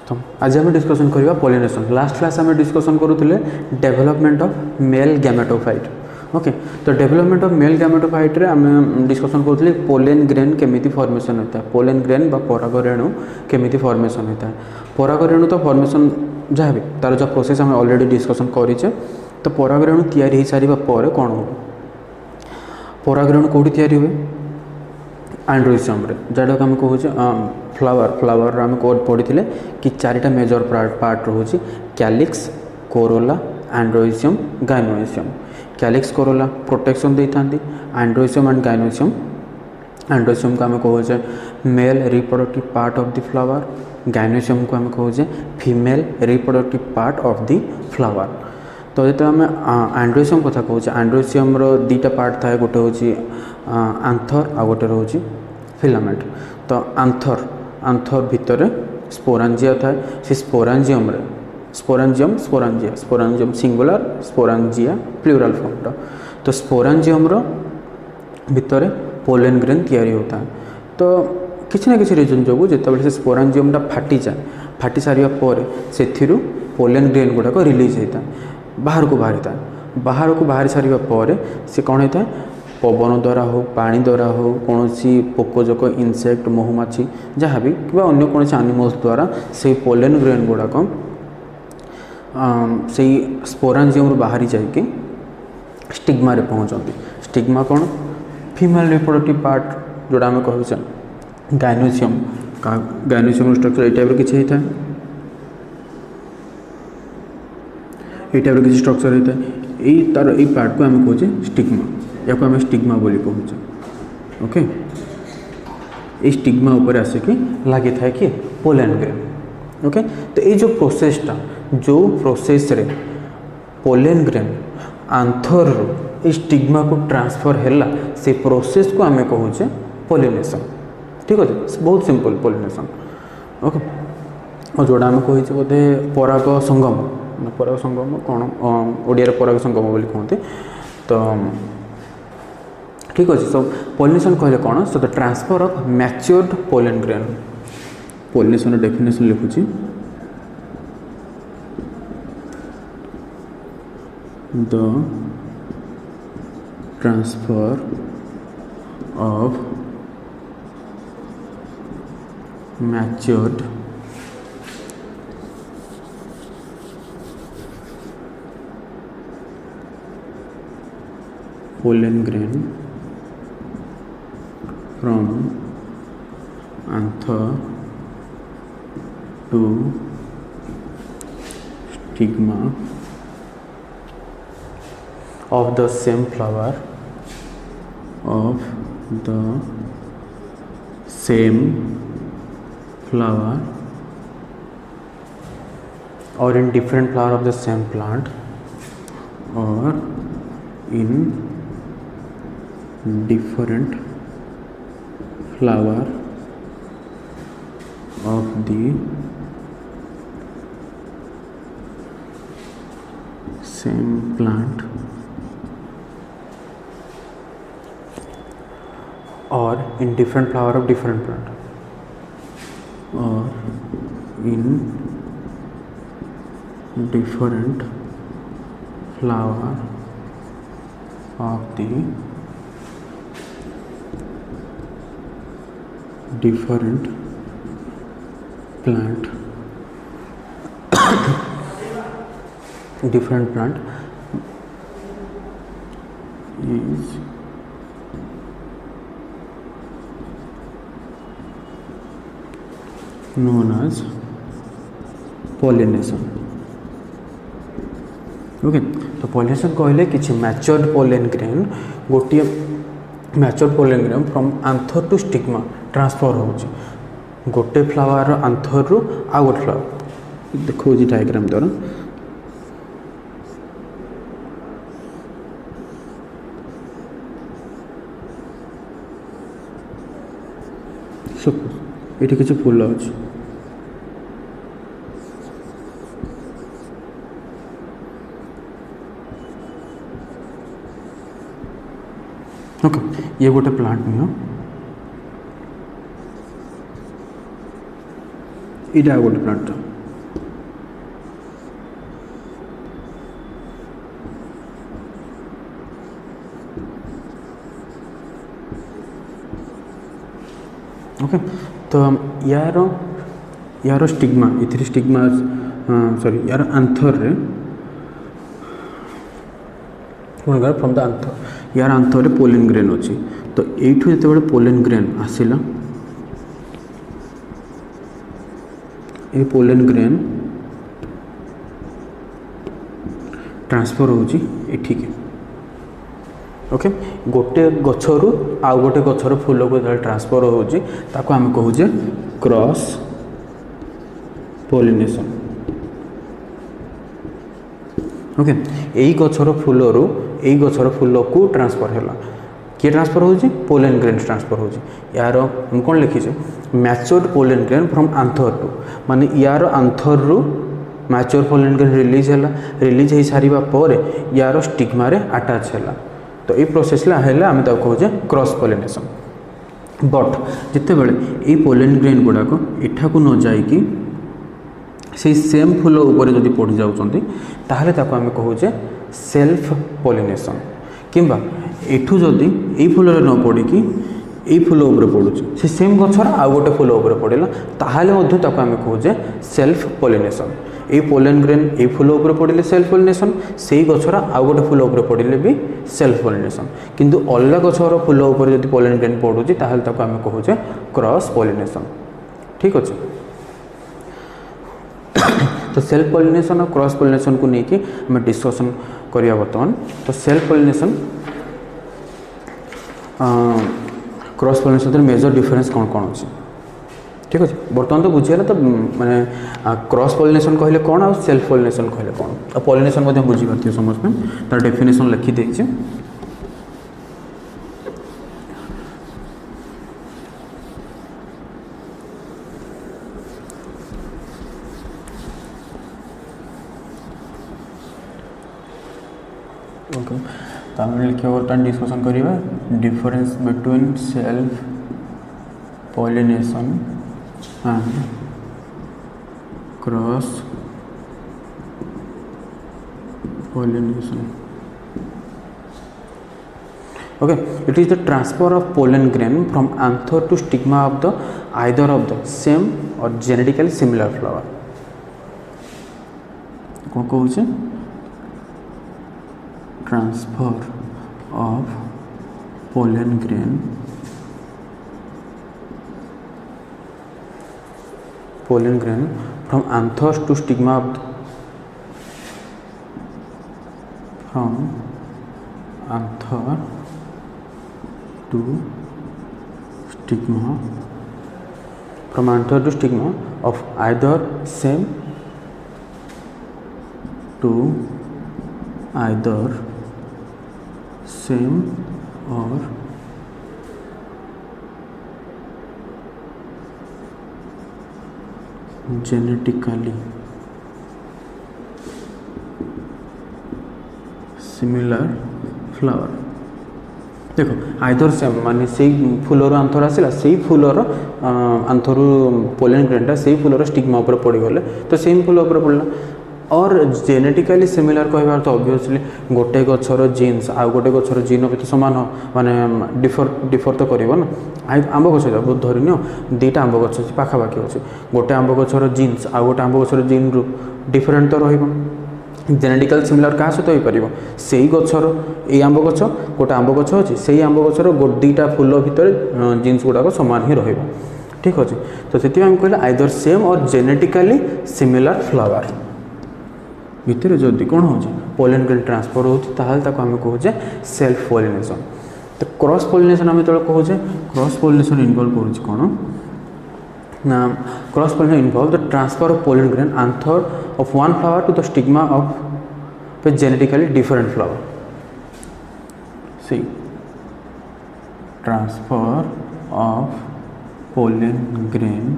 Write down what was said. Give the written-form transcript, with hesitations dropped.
तो आज आम डिस्कसन करवा पॉलिनेशन। लास्ट क्लास आम डिस्कसन करूँ development of male gametophyte. Okay, तो डेवलपमेंट ऑफ मेल गैमेटोफाइट रे आम डिस्कसन करूँ पोलेन ग्रेन केमिति फॉर्मेशन होता है, पोलेन ग्रेन बा पराग रेणु केमिति फॉर्मेशन होता है। पराग रेणु तो फॉर्मेशन जहाँ भी तार जो प्रोसेस आम ऑलरेडी डिस्कसन करें। तो पराग रेणु तैयारी हो सारा पर कौन हो, पराग रेणु कौटी तैयारी हुए एंड्रोइसियम रे, जहाँ आम कहूँ फ्लावर आम पढ़ी कि चारिटा मेजर पार्ट रोचे calyx, corolla, androecium, gynoecium. Calyx corolla protection दे था, एंड्रोइसियम एंड गाइनोइसियम। एंड्रोइसियम को आम कहूँ male reproductive part of the flower, gynoecium को आम कहूँ female reproductive part of the flower. तो जो आम एंड्रोइसियम कथा कहूँ, एंड्रोइसियम दीटा पार्ट थाए, गोटे हूँ आंथर आ गोटे रोचे फिलामेंट। तो आंथर भितर स्पोरांजिया थाए, से स्पोरांजियम स्पोरांजियम सिंगुलर, स्पोरांजिया प्लूराल फॉर्म। तो स्पोरांजियम भितर पोलेन ग्रेन तैयारी होता है। तो किसी ना किसी रीजन जो जिते स्पोरांजियमटा फाटी जाए, फाटी सारा पर से पोलेन ग्रेन गुड़ाक रिलीज होता है, बाहर को बाहरी सारा पर से कौन होता है, पवन द्वारा हो, पानी द्वारा हो, कौन पोकजोक, इनसेक्ट, महुमाछी जहाँ भी कि अन्य कौन एनिमल्स द्वारा से पोलेन ग्रेन गुड़ाक से स्पोरांजियम बाहरी जाकि स्टिग्मा रे पहुँचती। स्टिग्मा कौन, फीमेल रिप्रोडक्टिव पार्ट जोड़ा आम कहे गाइनोइसियम। गाइनोइसियम स्ट्रक्चर ये टाइप किसी होता है, ये टाइप किसी स्ट्रक्चर होता है। यही तार ये पार्ट को आम कहे स्टिग्मा, या को आम स्टिग्मा बोली कहूँ। ओके, ये स्टिग्मा ऊपर आसिक लगी था कि पोलेन ग्रेन। ओके, तो ये जो प्रोसेस रे पोलेन ग्रेन आंथर रो स्टिग्मा को ट्रांसफर हैला, से प्रोसेस को आम कहूँ पोलिनेशन। ठीक अच्छे, बहुत सिंपल पोलिनेशन। ओके, और जोड़ा आम कही बोधे पराग संगम कौन ओडिया पराग संगम बोली कहते। तो ठीक अच्छे, सो पोलिनेशन कहले कौन, so the transfer of matured pollen grain. Pollination definition लिखुची, the transfer of matured pollen grain from anther to stigma of the same flower or in different flower of the same plant or in different flower of the same plant or in different flower of different plant or in different flower of the different plant different plant is known as pollination। Okay, तो pollination कहले कि matured pollen grain, गोटे matured pollen grain from anther to stigma transfer हो गोटे flower आंथर रु आ गोटे flower. देखो diagram द्वारा ये किसी फूल अच्छे, ओके, ये गोटे प्लांट नियो, यहाँ गोटे प्लांट ओके तो यार यार स्टिग्मा इथिर स्टिग्मा सॉरी यार आंथर रे कौन फ्रॉम द आंथर यार आंथर रे पोलन ग्रेन अच्छी तो यू जो पोलन ग्रेन आसला ये पोलन ग्रेन ट्रांसफर होची एठिके ओके गोटे गछरु आउ गोटे गछर फूल को जो ट्रांसफर होची ताको हम कहूजे क्रॉस पोलिनेशन ओके यही गछर फूलरू यही गछर फूल को ट्रांसफर है किए ट्रांसफर होची पोलन ग्रेन ट्रांसफर होची यार हम कौन लिखीचे matured pollen grain from anther to माने यार आंथर रु मैच्योर पोलन ग्रेन रिलीज हो सारा पर यार स्टिग्मा रे अटैच है तो ये प्रोसेस है आम कहे क्रॉस पोलिनेशन बट जिते बड़े ये पोलन ग्रेन गुड़ाक एठा को न जाइकी से सेम फूल उपर जदि पड़ जाउछंती ताहले ताको आम कहे सेल्फ पोलिनेशन किंबा एठू जदि ये फूल न पड़िकी ये फूल उपर पड़ुछि से सेम गछर आउ गोटे फूल उपर पड़ेला ताहले मध्य ताको आम कहे सेल्फ पोलिनेशन ये पोलन ग्रेन ये फूल उपर पड़े सेल्फ पोलिनेशन से ही गछर आउ गोटे फूल उपर पड़े भी सेल्फ पोलिनेशन किंतु अलग गछर फूल उपर जदि पोलन ग्रेन पड़ुछि ताहले ताको आम कहे क्रॉस पोलिनेशन ठीक अच्छे तो सेल्फ पोलिनेशन और क्रॉस पोलिनेशन को लेकिन आम डिस्कसन करिया बर्तमान तो self pollination cross pollination major difference कौन कौन अच्छे ठीक अच्छे बर्तमान तो बुझीगला तो माने क्रॉस पोलिनेशन कहले कौन और सेल्फ पोलिनेशन कहले कौन और पोलिनेशन बुझी पार्थ समझ में तार डेफिनेशन लिखी देखिए ओके तो आम लिखा बर्तमान डिस्कसन करिबा difference between self pollination and cross pollination okay it is the transfer of pollen grain from anther to stigma of the either of the same और जेनेटिकली सिमिलर फ्लावर कौन कहूँ transfer of pollen grain from anthers to stigma of from anther to stigma of either same to either same or genetically similar flower देखो either same माने से फूलर आंथर आसला से फूलर आंथर pollen ग्रेनटा से फूलर stigma ऊपर पड़गले तो सेम फूल ऊपर पड़ला और जेनेटिकली सिमिलर कहबार तो ऑब्वियसली गोटे गछर जीन्स आ गोटे गछर जीन भी तो सामान हो माने डिफर तो करिवो ना आंब गछ बहुत धरिन दुईटा आंब गछ पाखापाखि अच्छे गोटे आंब गछर जीन्स आ गोटे आंब गछर जीन रु डिफरेंट तो रहिबो जेनेटिकल सिमिलर क्या सहित हो पार से ही गछर ये आंब गछ गोटे आंब गछ अच्छे से आंब गछर दुईटा फूल भितर जीन्स गुड़ाक सामान ही रहिबो ठीक अच्छे तो से कहले आइदर सेम और जेनेटिकली सिमिलर फ्लावर भितर जदि कौन हो पोलन ग्रेन ट्रांसफर होमें कहे सेल्फ पोलिनेशन तो क्रॉस पोलिनेशन आम जो कहे क्रॉस पोलिनेशन इनवॉल्व कर कौन ना cross pollination involve the transfer of pollen grain anther of one flower to the stigma of a genetically different flower सी ट्रांसफर ऑफ पोलन ग्रेन